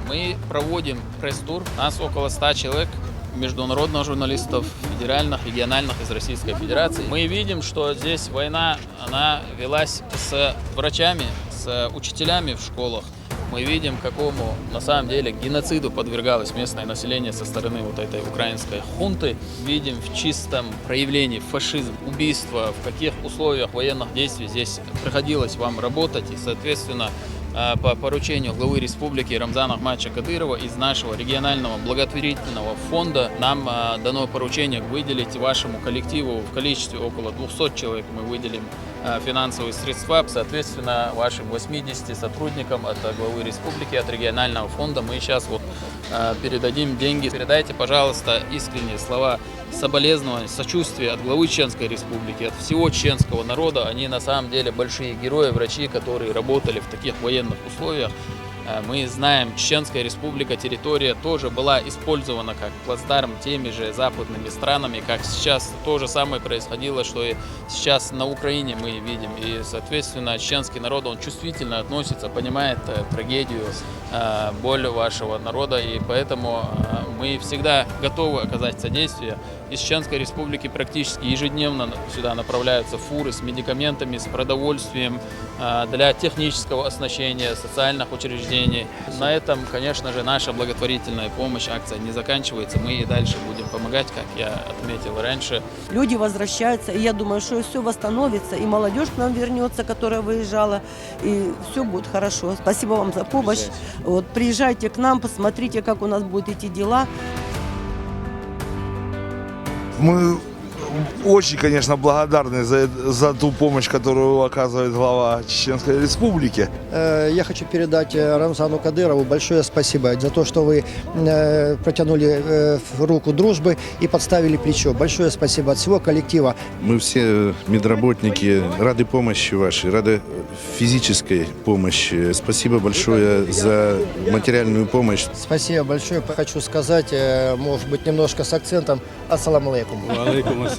Мы проводим пресс-тур. Нас около 100 человек, международных журналистов, федеральных, региональных из Российской Федерации. Мы видим, что здесь война, она велась с врачами, с учителями в школах. Мы видим, какому на самом деле геноциду подвергалось местное население со стороны вот этой украинской хунты. Видим в чистом проявлении фашизм, убийство, в каких условиях военных действий здесь приходилось вам работать. И, соответственно, по поручению главы республики Рамзана Ахматовича Кадырова из нашего регионального благотворительного фонда нам дано поручение выделить вашему коллективу в количестве около 200 человек. Мы выделим финансовые средства, соответственно, вашим 80 сотрудникам от главы республики, от регионального фонда. Мы сейчас вот передадим деньги. Передайте, пожалуйста, искренние слова соболезнования, сочувствия от главы Чеченской Республики, от всего чеченского народа. Они на самом деле большие герои, врачи, которые работали в таких военных условиях. Мы знаем, Чеченская Республика, территория тоже была использована как плацдарм теми же западными странами, как сейчас то же самое происходило, что и сейчас на Украине мы видим. И, соответственно, чеченский народ, он чувствительно относится, понимает трагедию, боль вашего народа, и поэтому мы всегда готовы оказать содействие. Из Чеченской Республики практически ежедневно сюда направляются фуры с медикаментами, с продовольствием для технического оснащения социальных учреждений. На этом, конечно же, наша благотворительная помощь, акция не заканчивается. Мы и дальше будем помогать, как я отметил раньше. Люди возвращаются, и я думаю, что все восстановится, и молодежь к нам вернется, которая выезжала, и все будет хорошо. Спасибо вам за помощь. Вот, приезжайте к нам, посмотрите, как у нас будут идти дела. Мы очень, конечно, благодарны за ту помощь, которую оказывает глава Чеченской Республики. Я хочу передать Рамзану Кадырову большое спасибо за то, что вы протянули руку дружбы и подставили плечо. Большое спасибо от всего коллектива. Мы все медработники рады помощи вашей, рады физической помощи. Спасибо большое за материальную помощь. Спасибо большое. Хочу сказать, может быть, немножко с акцентом: ассаламу алейкум. Алейкум ассалам.